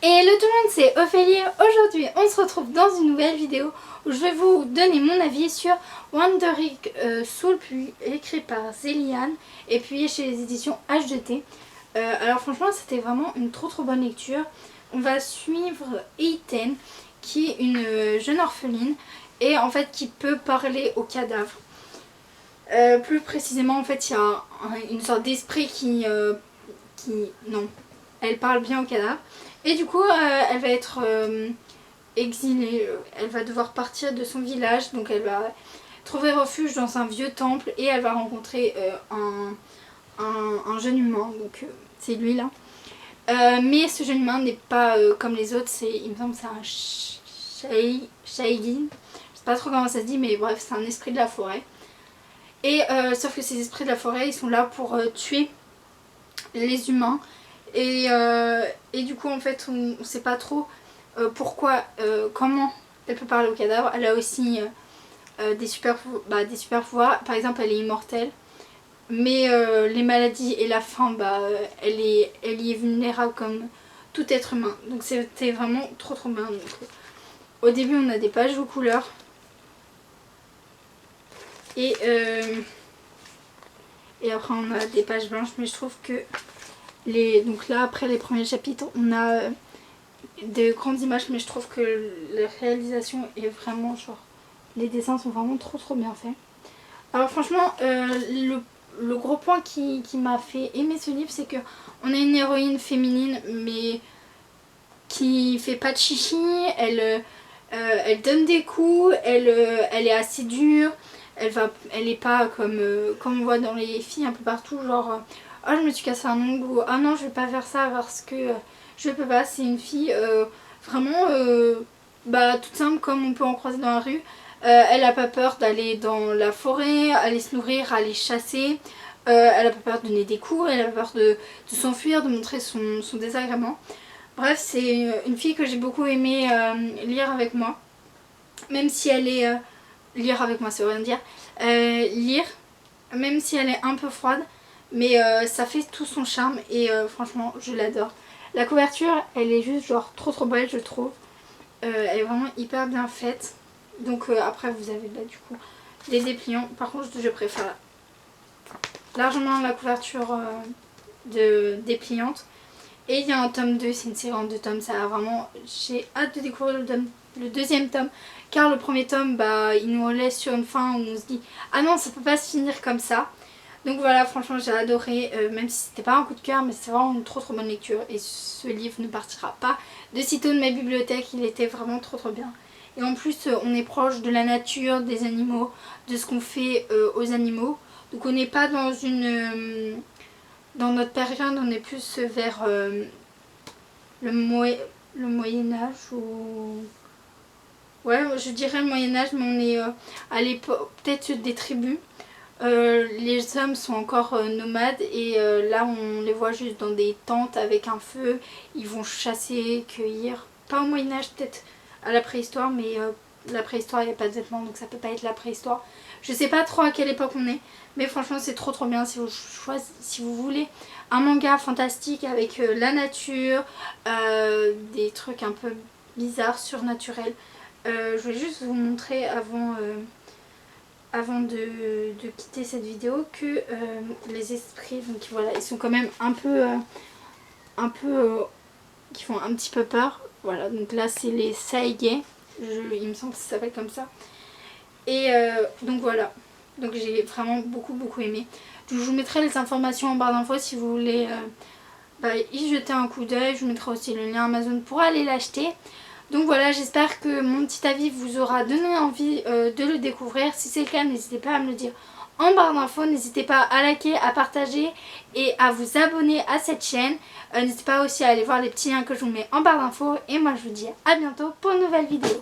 Hello tout le monde, c'est Ophélie. Aujourd'hui on se retrouve dans une nouvelle vidéo où je vais vous donner mon avis sur Wandering Soul, puis écrit par Zéliane et puis chez les éditions H2T. Alors franchement c'était vraiment une trop bonne lecture. On va suivre Eiten qui est une jeune orpheline et en fait qui peut parler aux cadavres. Plus précisément en fait il y a une sorte d'esprit qui non, elle parle bien aux cadavres. Et du coup, elle va être exilée, elle va devoir partir de son village, donc elle va trouver refuge dans un vieux temple et elle va rencontrer un jeune humain, donc c'est lui là. Mais ce jeune humain n'est pas comme les autres, il me semble que c'est un Shaigin, je sais pas trop comment ça se dit, mais bref, c'est un esprit de la forêt. Et sauf que ces esprits de la forêt, ils sont là pour tuer les humains. Et du coup en fait on sait pas trop pourquoi, comment elle peut parler aux cadavres. Elle a aussi des super pouvoirs, par exemple elle est immortelle. Mais les maladies et la faim, elle y est vulnérable comme tout être humain. Donc c'était vraiment trop bien. Donc, au début on a des pages aux couleurs. Et après on a des pages blanches, mais je trouve que donc là après les premiers chapitres on a de grandes images, mais je trouve que la réalisation est vraiment genre, les dessins sont vraiment trop bien faits. Alors franchement le gros point qui m'a fait aimer ce livre, c'est que on a une héroïne féminine mais qui fait pas de chichi, elle donne des coups, elle est assez dure, elle est pas comme on voit dans les filles un peu partout, genre oh je me suis cassé un ongle, ou ah non je vais pas faire ça parce que je peux pas. C'est une fille vraiment toute simple comme on peut en croiser dans la rue. Elle a pas peur d'aller dans la forêt, aller se nourrir, aller chasser. Elle a pas peur de donner des coups, elle a pas peur de s'enfuir, de montrer son désagrément. Bref, c'est une fille que j'ai beaucoup aimé lire avec moi. Même si elle est... lire avec moi, ça veut rien dire. Lire, même si elle est un peu froide. Mais ça fait tout son charme et franchement je l'adore. La couverture elle est juste genre trop belle je trouve. Elle est vraiment hyper bien faite. Donc après vous avez là du coup les dépliants. Par contre je préfère largement la couverture dépliante. Et il y a un tome 2, c'est une série en 2 tomes. Ça a vraiment, j'ai hâte de découvrir le deuxième tome. Car le premier tome il nous laisse sur une fin où on se dit ah non ça peut pas se finir comme ça. Donc voilà, franchement j'ai adoré, même si c'était pas un coup de cœur, mais c'est vraiment une trop bonne lecture. Et ce livre ne partira pas de sitôt de ma bibliothèque, il était vraiment trop bien. Et en plus on est proche de la nature, des animaux, de ce qu'on fait aux animaux. Donc on n'est pas dans dans notre période, on est plus vers le Moyen-Âge ou... Ouais, je dirais le Moyen-Âge, mais on est à l'époque peut-être des tribus. Les hommes sont encore nomades et là on les voit juste dans des tentes avec un feu. Ils vont chasser, cueillir. Pas au Moyen-Âge, peut-être à la préhistoire, mais la préhistoire il n'y a pas de vêtements donc ça peut pas être la préhistoire. Je sais pas trop à quelle époque on est, mais franchement c'est trop bien si vous voulez un manga fantastique avec la nature, des trucs un peu bizarres, surnaturels. Je voulais juste vous montrer avant de quitter cette vidéo que les esprits, donc voilà, ils sont quand même un peu qui font un petit peu peur. Voilà, donc là c'est les Saige, il me semble que ça s'appelle comme ça. Et donc voilà, donc j'ai vraiment beaucoup aimé. Je vous mettrai les informations en barre d'infos si vous voulez y jeter un coup d'œil. Je vous mettrai aussi le lien Amazon pour aller l'acheter. Donc voilà, j'espère que mon petit avis vous aura donné envie de le découvrir. Si c'est le cas, n'hésitez pas à me le dire en barre d'infos. N'hésitez pas à liker, à partager et à vous abonner à cette chaîne. N'hésitez pas aussi à aller voir les petits liens que je vous mets en barre d'infos. Et moi je vous dis à bientôt pour une nouvelle vidéo.